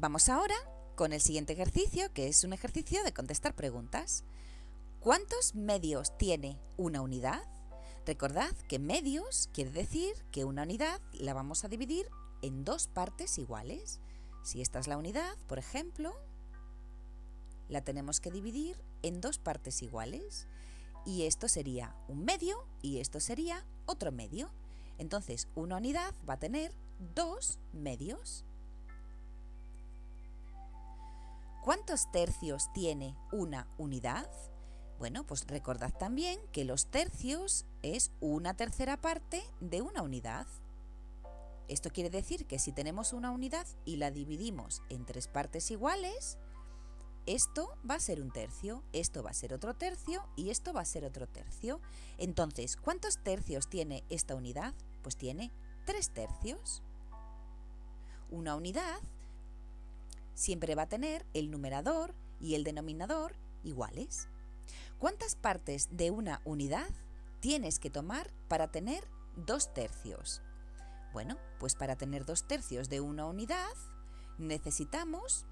Vamos ahora con el siguiente ejercicio, que es un ejercicio de contestar preguntas. ¿Cuántos medios tiene una unidad? Recordad que medios quiere decir que una unidad la vamos a dividir en dos partes iguales. Si esta es la unidad, por ejemplo, la tenemos que dividir en dos partes iguales. Y esto sería un medio y esto sería otro medio. Entonces, una unidad va a tener dos medios. ¿Cuántos tercios tiene una unidad? Bueno, pues recordad también que los tercios es una tercera parte de una unidad. Esto quiere decir que si tenemos una unidad y la dividimos en tres partes iguales, esto va a ser un tercio, esto va a ser otro tercio y esto va a ser otro tercio. Entonces, ¿cuántos tercios tiene esta unidad? Pues tiene 3 tercios. Una unidad siempre va a tener el numerador y el denominador iguales. ¿Cuántas partes de una unidad tienes que tomar para tener 2 tercios? Bueno, pues para tener 2 tercios de una unidad necesitamos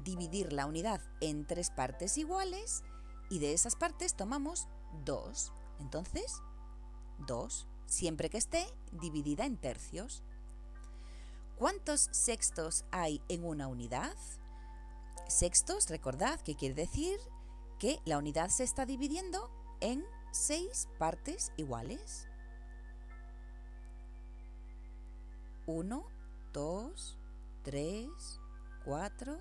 dividir la unidad en 3 partes iguales y de esas partes tomamos 2. Entonces, 2, siempre que esté dividida en tercios. ¿Cuántos sextos hay en una unidad? Sextos, recordad que quiere decir que la unidad se está dividiendo en 6 partes iguales. 1, 2, 3, 4,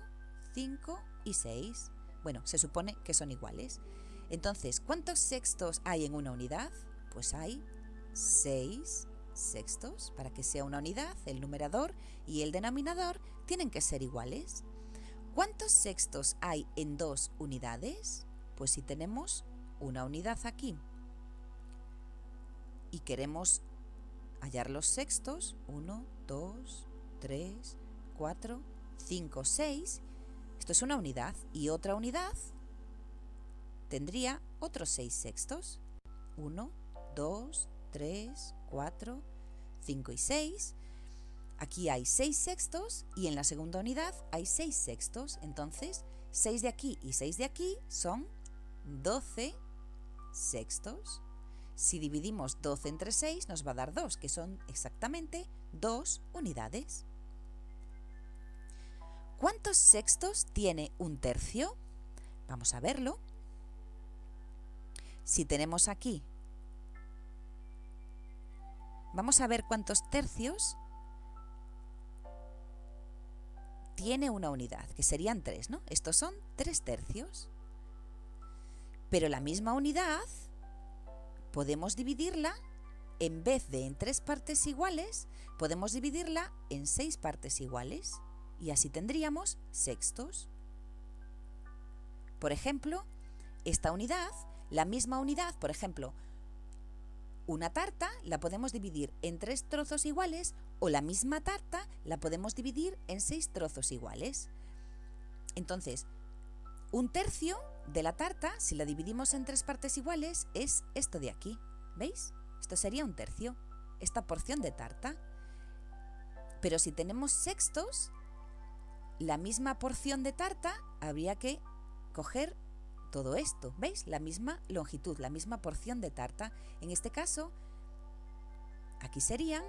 5 y 6. Bueno, se supone que son iguales. Entonces, ¿cuántos sextos hay en una unidad? Pues hay 6 sextos. Para que sea una unidad, el numerador y el denominador tienen que ser iguales. ¿Cuántos sextos hay en 2 unidades? Pues si tenemos una unidad aquí y queremos hallar los sextos, 1, 2, 3, 4, 5, 6, esto es una unidad y otra unidad tendría otros 6 sextos. 1, 2, 3, 4, 5 y 6. Aquí hay 6 sextos y en la segunda unidad hay 6 sextos. Entonces, 6 de aquí y 6 de aquí son 12 sextos. Si dividimos 12 entre 6 nos va a dar 2, que son exactamente 2 unidades. ¿Cuántos sextos tiene un tercio? Vamos a verlo. Si tenemos aquí, vamos a ver cuántos tercios tiene una unidad, que serían 3, ¿no? Estos son 3 tercios. Pero la misma unidad podemos dividirla, en vez de en 3 partes iguales, podemos dividirla en 6 partes iguales. Y así tendríamos sextos. Por ejemplo, esta unidad, la misma unidad, por ejemplo, una tarta la podemos dividir en 3 trozos iguales o la misma tarta la podemos dividir en 6 trozos iguales. Entonces, un tercio de la tarta, si la dividimos en 3 partes iguales, es esto de aquí. ¿Veis? Esto sería un tercio, esta porción de tarta. Pero si tenemos sextos, la misma porción de tarta habría que coger todo esto, ¿veis? La misma longitud, la misma porción de tarta. En este caso, aquí serían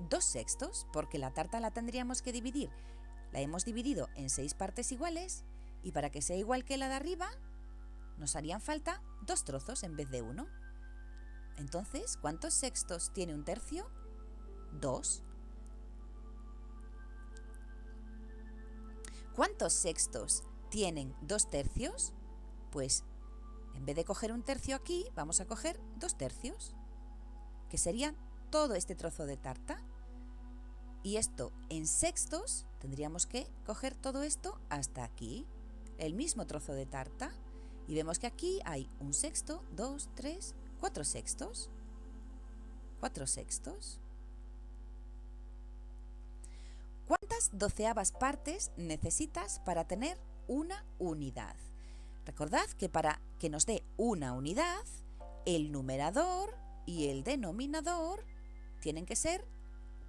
2 sextos, porque la tarta la tendríamos que dividir. La hemos dividido en 6 partes iguales y para que sea igual que la de arriba, nos harían falta 2 trozos en vez de 1. Entonces, ¿cuántos sextos tiene un tercio? 2. ¿Cuántos sextos tienen 2 tercios? Pues en vez de coger un tercio aquí, vamos a coger 2 tercios, que serían todo este trozo de tarta. Y esto en sextos tendríamos que coger todo esto hasta aquí, el mismo trozo de tarta. Y vemos que aquí hay un sexto, 2, 3, 4 sextos. 4 sextos. ¿Cuántas doceavas partes necesitas para tener una unidad? Recordad que para que nos dé una unidad, el numerador y el denominador tienen que ser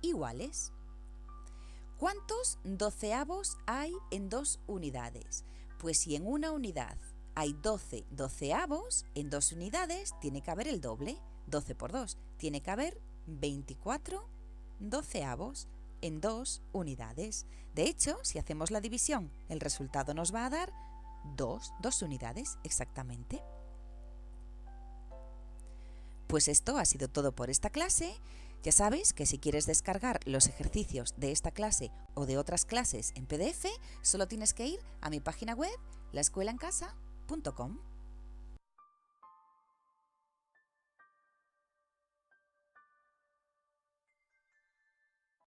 iguales. ¿Cuántos doceavos hay en 2 unidades? Pues si en una unidad hay 12 doceavos, en 2 unidades tiene que haber el doble. 12 por 2, tiene que haber 24 doceavos en 2 unidades. De hecho, si hacemos la división, el resultado nos va a dar 2 unidades exactamente. Pues esto ha sido todo por esta clase. Ya sabes que si quieres descargar los ejercicios de esta clase o de otras clases en PDF, solo tienes que ir a mi página web laescuelaencasa.com.